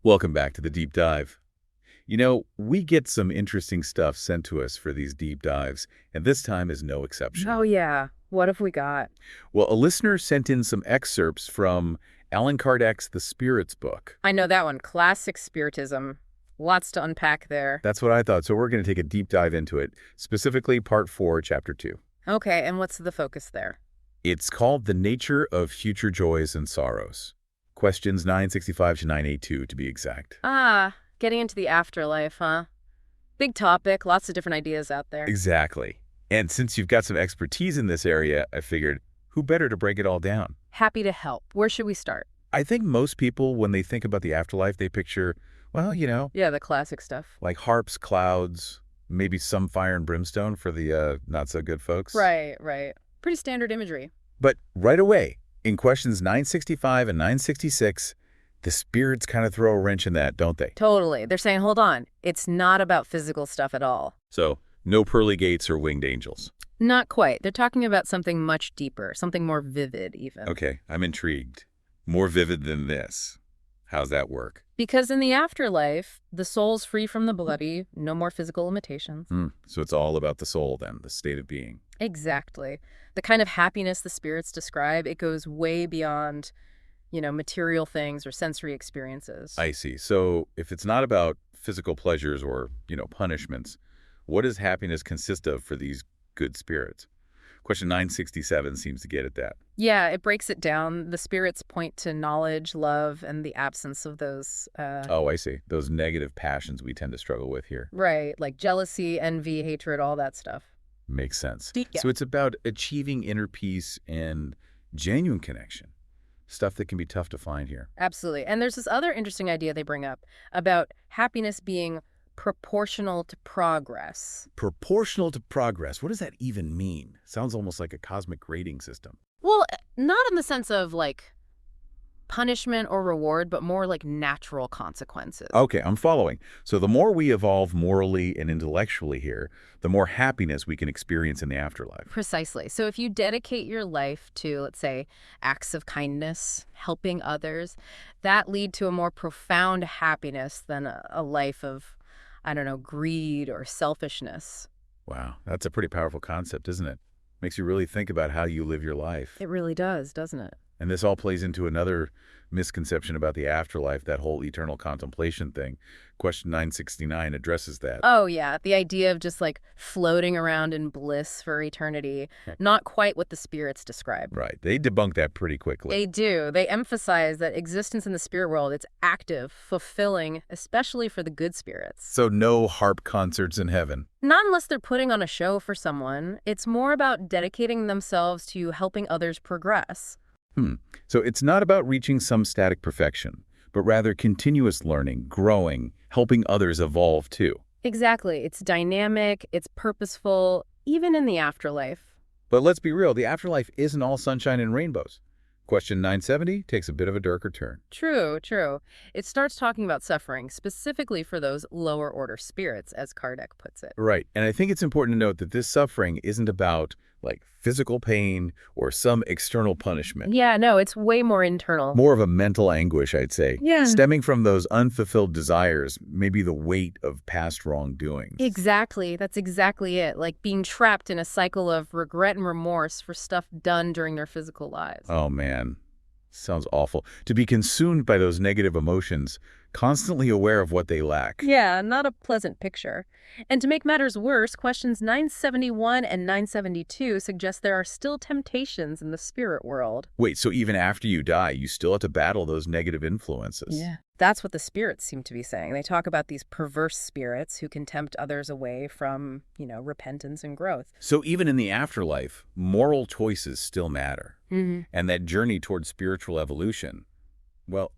Welcome back to the deep dive. We get some interesting stuff sent to us for these deep dives, and this time is no exception. Oh, yeah. What have we got? Well, a listener sent in some excerpts from Allan Kardec's The Spirits book. I know that one. Classic Spiritism. Lots to unpack there. That's what I thought, so we're going to take a deep dive into it, specifically Part 4, Chapter 2. Okay, and what's the focus there? It's called The Nature of Future Joys and Sorrows. Questions 965 to 982, to be exact. Ah, getting into the afterlife, huh? Big topic, lots of different ideas out there. Exactly. And since you've got some expertise in this area, I figured, who better to break it all down? Happy to help. Where should we start? I think most people, when they think about the afterlife, they picture, well, Yeah, the classic stuff. like harps, clouds, maybe some fire and brimstone for the not-so-good folks. Right. Pretty standard imagery. But right away, in questions 965 and 966, the spirits kind of throw a wrench in that, don't they? Totally. They're saying, hold on, it's not about physical stuff at all. So, no pearly gates or winged angels. Not quite. They're talking about something much deeper, something more vivid even. Okay, I'm intrigued. More vivid than this. How's that work? Because in the afterlife, the soul's free from the body, no more physical limitations. So it's all about the soul then, the state of being. Exactly. The kind of happiness the spirits describe, it goes way beyond, material things or sensory experiences. I see. So if it's not about physical pleasures or, punishments, what does happiness consist of for these good spirits? Question 967 seems to get at that. Yeah, it breaks it down. The spirits point to knowledge, love, and the absence of those. Oh, I see. Those negative passions we tend to struggle with here. Right, like jealousy, envy, hatred, all that stuff. Makes sense. Yeah. So it's about achieving inner peace and genuine connection. Stuff that can be tough to find here. Absolutely. And there's this other interesting idea they bring up about happiness being proportional to progress. Proportional to progress. What does that even mean? Sounds almost like a cosmic grading system. Well, not in the sense of like punishment or reward, but more like natural consequences. Okay, I'm following. So the more we evolve morally and intellectually here, the more happiness we can experience in the afterlife. Precisely. So if you dedicate your life to, let's say, acts of kindness, helping others, that lead to a more profound happiness than a life of, greed or selfishness. Wow, that's a pretty powerful concept, isn't it? Makes you really think about how you live your life. It really does, doesn't it? And this all plays into another misconception about the afterlife, that whole eternal contemplation thing. Question 969 addresses that. Oh, yeah. The idea of just like floating around in bliss for eternity. Not quite what the spirits describe. Right. They debunk that pretty quickly. They do. They emphasize that existence in the spirit world, it's active, fulfilling, especially for the good spirits. So no harp concerts in heaven. Not unless they're putting on a show for someone. It's more about dedicating themselves to helping others progress. So it's not about reaching some static perfection, but rather continuous learning, growing, helping others evolve too. Exactly. It's dynamic, it's purposeful, even in the afterlife. But let's be real, the afterlife isn't all sunshine and rainbows. Question 970 takes a bit of a darker turn. True. It starts talking about suffering, specifically for those lower order spirits, as Kardec puts it. Right. And I think it's important to note that this suffering isn't about, like, physical pain or some external punishment. Yeah, no, it's way more internal. More of a mental anguish, I'd say. Yeah. Stemming from those unfulfilled desires, maybe the weight of past wrongdoings. Exactly. That's exactly it. Like being trapped in a cycle of regret and remorse for stuff done during their physical lives. Oh, man. Sounds awful. To be consumed by those negative emotions, constantly aware of what they lack. Yeah, not a pleasant picture. And to make matters worse, questions 971 and 972 suggest there are still temptations in the spirit world. Wait, so even after you die, you still have to battle those negative influences? Yeah. That's what the spirits seem to be saying. They talk about these perverse spirits who can tempt others away from, repentance and growth. So even in the afterlife, moral choices still matter. Mm-hmm. And that journey towards spiritual evolution, well,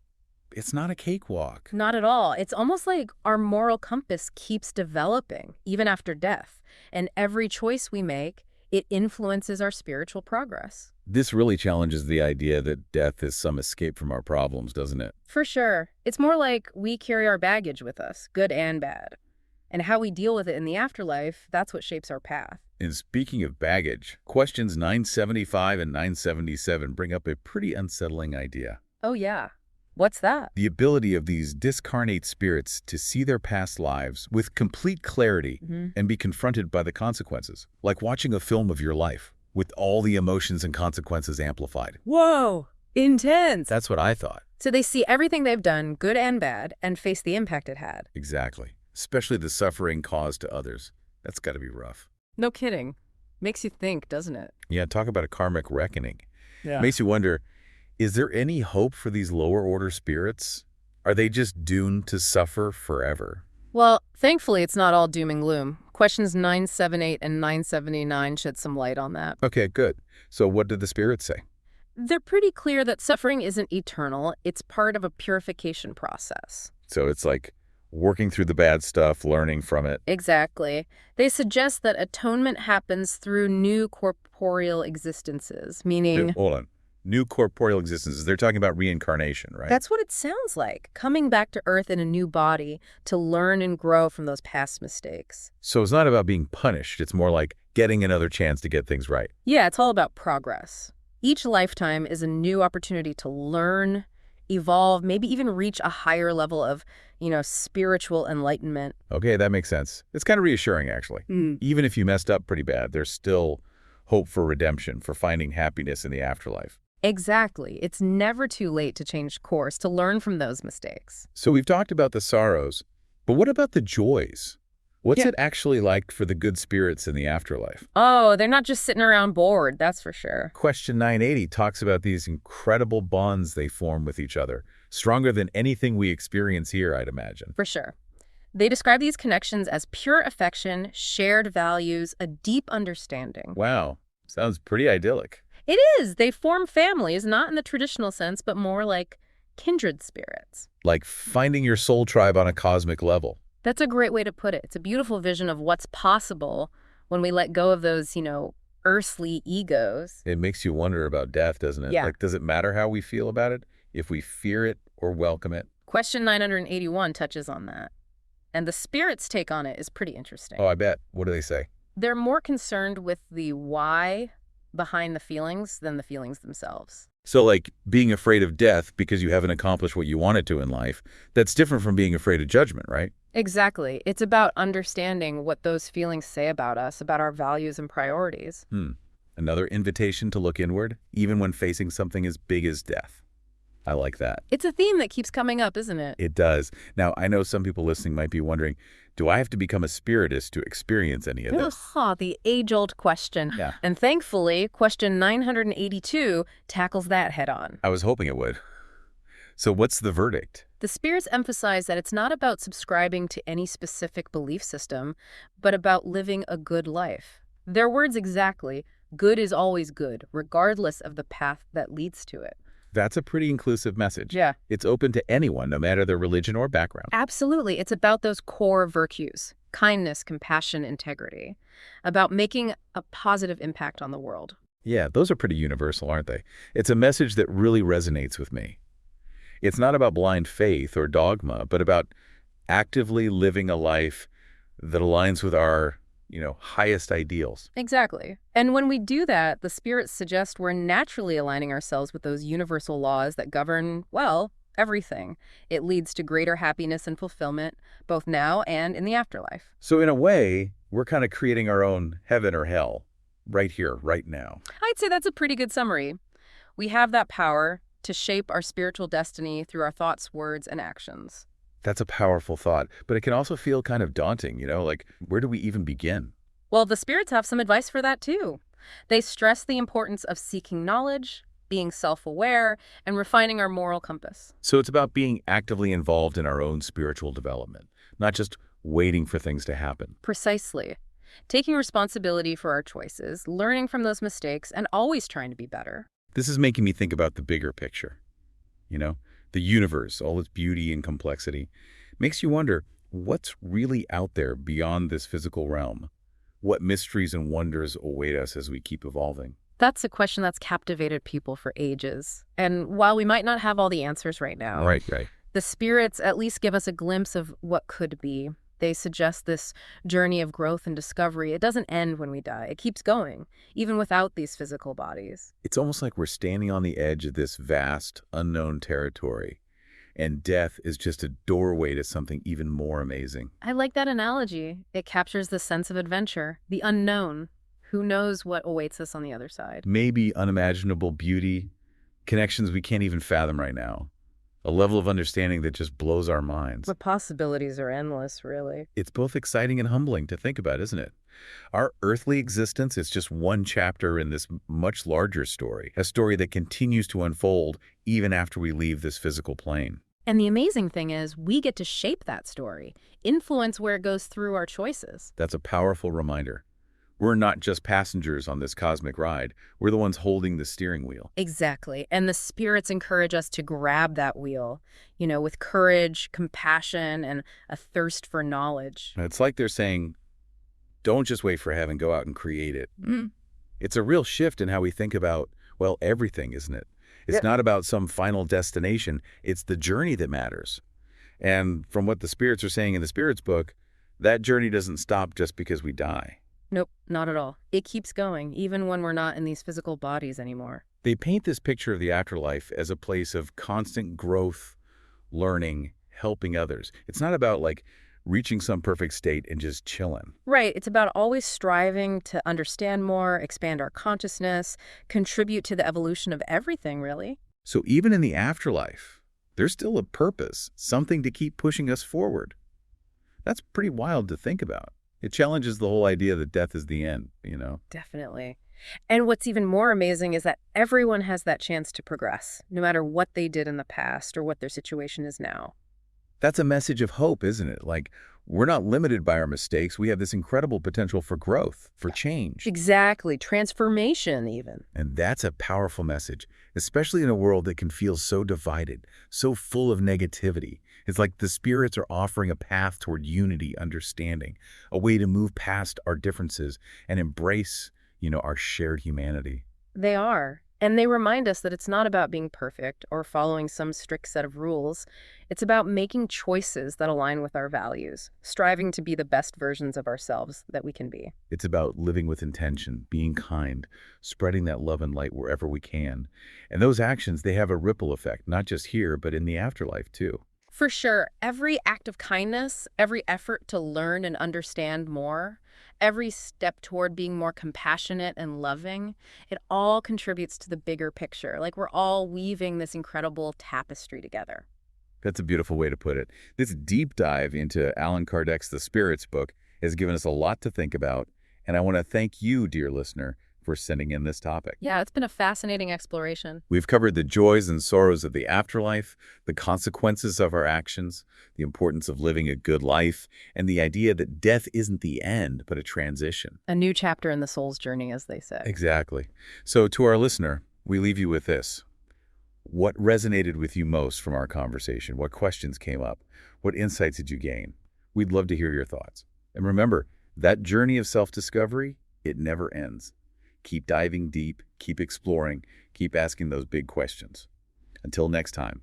it's not a cakewalk. Not at all. It's almost like our moral compass keeps developing, even after death. And every choice we make, it influences our spiritual progress. This really challenges the idea that death is some escape from our problems, doesn't it? For sure. It's more like we carry our baggage with us, good and bad. And how we deal with it in the afterlife, that's what shapes our path. And speaking of baggage, questions 975 and 977 bring up a pretty unsettling idea. Oh, yeah. What's that? The ability of these discarnate spirits to see their past lives with complete clarity and be confronted by the consequences, like watching a film of your life, with all the emotions and consequences amplified. Whoa, intense. That's what I thought. So they see everything they've done, good and bad, and face the impact it had. Exactly. Especially the suffering caused to others. That's got to be rough. No kidding. Makes you think, doesn't it? Yeah, talk about a karmic reckoning. Yeah. Makes you wonder, is there any hope for these lower order spirits? Are they just doomed to suffer forever? Well, thankfully, it's not all doom and gloom. Questions 978 and 979 shed some light on that. Okay, good. So what did the spirits say? They're pretty clear that suffering isn't eternal. It's part of a purification process. So it's like working through the bad stuff, learning from it. Exactly. They suggest that atonement happens through new corporeal existences, meaning... Hold on. New corporeal existences. They're talking about reincarnation, right? That's what it sounds like, coming back to Earth in a new body to learn and grow from those past mistakes. So it's not about being punished. It's more like getting another chance to get things right. Yeah, it's all about progress. Each lifetime is a new opportunity to learn, evolve, maybe even reach a higher level of, spiritual enlightenment. Okay, that makes sense. It's kind of reassuring, actually. Even if you messed up pretty bad, there's still hope for redemption, for finding happiness in the afterlife. Exactly. It's never too late to change course, to learn from those mistakes. So we've talked about the sorrows, but what about the joys? What's Yeah. it actually like for the good spirits in the afterlife? Oh, they're not just sitting around bored, that's for sure. Question 980 talks about these incredible bonds they form with each other, stronger than anything we experience here, I'd imagine. For sure. They describe these connections as pure affection, shared values, a deep understanding. Wow, sounds pretty idyllic. It is. They form families, not in the traditional sense, but more like kindred spirits. Like finding your soul tribe on a cosmic level. That's a great way to put it. It's a beautiful vision of what's possible when we let go of those, earthly egos. It makes you wonder about death, doesn't it? Yeah. Like, does it matter how we feel about it? If we fear it or welcome it? Question 981 touches on that. And the spirit's take on it is pretty interesting. Oh, I bet. What do they say? They're more concerned with the why behind the feelings than the feelings themselves. So like being afraid of death because you haven't accomplished what you wanted to in life, that's different from being afraid of judgment, right? Exactly. It's about understanding what those feelings say about us, about our values and priorities. Another invitation to look inward, even when facing something as big as death. I like that. It's a theme that keeps coming up, isn't it? It does. Now, I know some people listening might be wondering, do I have to become a spiritist to experience any of this? The age-old question. Yeah. And thankfully, question 982 tackles that head-on. I was hoping it would. So what's the verdict? The spirits emphasize that it's not about subscribing to any specific belief system, but about living a good life. Their words exactly, good is always good, regardless of the path that leads to it. That's a pretty inclusive message. Yeah. It's open to anyone, no matter their religion or background. Absolutely. It's about those core virtues, kindness, compassion, integrity, about making a positive impact on the world. Yeah, those are pretty universal, aren't they? It's a message that really resonates with me. It's not about blind faith or dogma, but about actively living a life that aligns with our, highest ideals. Exactly. And when we do that, the spirits suggest we're naturally aligning ourselves with those universal laws that govern, everything. It leads to greater happiness and fulfillment, both now and in the afterlife. So in a way, we're kind of creating our own heaven or hell right here, right now. I'd say that's a pretty good summary. We have that power to shape our spiritual destiny through our thoughts, words, and actions. That's a powerful thought, but it can also feel kind of daunting, like where do we even begin? Well, the spirits have some advice for that too. They stress the importance of seeking knowledge, being self-aware, and refining our moral compass. So it's about being actively involved in our own spiritual development, not just waiting for things to happen. Precisely. Taking responsibility for our choices, learning from those mistakes, and always trying to be better. This is making me think about the bigger picture. The universe, all its beauty and complexity, makes you wonder what's really out there beyond this physical realm. What mysteries and wonders await us as we keep evolving? That's a question that's captivated people for ages. And while we might not have all the answers right now, Right. the spirits at least give us a glimpse of what could be. They suggest this journey of growth and discovery. It doesn't end when we die. It keeps going, even without these physical bodies. It's almost like we're standing on the edge of this vast, unknown territory, and death is just a doorway to something even more amazing. I like that analogy. It captures the sense of adventure, the unknown. Who knows what awaits us on the other side? Maybe unimaginable beauty, connections we can't even fathom right now, a level of understanding that just blows our minds. The possibilities are endless, really. It's both exciting and humbling to think about, isn't it? Our earthly existence is just one chapter in this much larger story, a story that continues to unfold even after we leave this physical plane. And the amazing thing is, we get to shape that story, influence where it goes through our choices. That's a powerful reminder. We're not just passengers on this cosmic ride. We're the ones holding the steering wheel. Exactly. And the spirits encourage us to grab that wheel, with courage, compassion, and a thirst for knowledge. It's like they're saying, don't just wait for heaven, go out and create it. Mm. It's a real shift in how we think about, well, everything, isn't it? It's Yep. not about some final destination. It's the journey that matters. And from what the spirits are saying in the Spirits book, that journey doesn't stop just because we die. Nope, not at all. It keeps going, even when we're not in these physical bodies anymore. They paint this picture of the afterlife as a place of constant growth, learning, helping others. It's not about like reaching some perfect state and just chilling. Right. It's about always striving to understand more, expand our consciousness, contribute to the evolution of everything, really. So even in the afterlife, there's still a purpose, something to keep pushing us forward. That's pretty wild to think about. It challenges the whole idea that death is the end. Definitely. And what's even more amazing is that everyone has that chance to progress, no matter what they did in the past or what their situation is now. That's a message of hope, isn't it? Like, we're not limited by our mistakes. We have this incredible potential for growth, for change. Exactly. Transformation, even. And that's a powerful message, especially in a world that can feel so divided, so full of negativity. It's like the spirits are offering a path toward unity, understanding, a way to move past our differences and embrace, our shared humanity. They are. And they remind us that it's not about being perfect or following some strict set of rules. It's about making choices that align with our values, striving to be the best versions of ourselves that we can be. It's about living with intention, being kind, spreading that love and light wherever we can. And those actions, they have a ripple effect, not just here, but in the afterlife too. For sure, every act of kindness, every effort to learn and understand more, every step toward being more compassionate and loving, it all contributes to the bigger picture. Like we're all weaving this incredible tapestry together. That's a beautiful way to put it. This deep dive into Allan Kardec's The Spirits book has given us a lot to think about, and I want to thank you, dear listener, for sending in this topic. Yeah, it's been a fascinating exploration. We've covered the joys and sorrows of the afterlife, the consequences of our actions, the importance of living a good life, and the idea that death isn't the end, but a transition. A new chapter in the soul's journey, as they say. Exactly. So to our listener, we leave you with this. What resonated with you most from our conversation? What questions came up? What insights did you gain? We'd love to hear your thoughts. And remember, that journey of self-discovery, it never ends. Keep diving deep, keep exploring, keep asking those big questions. Until next time.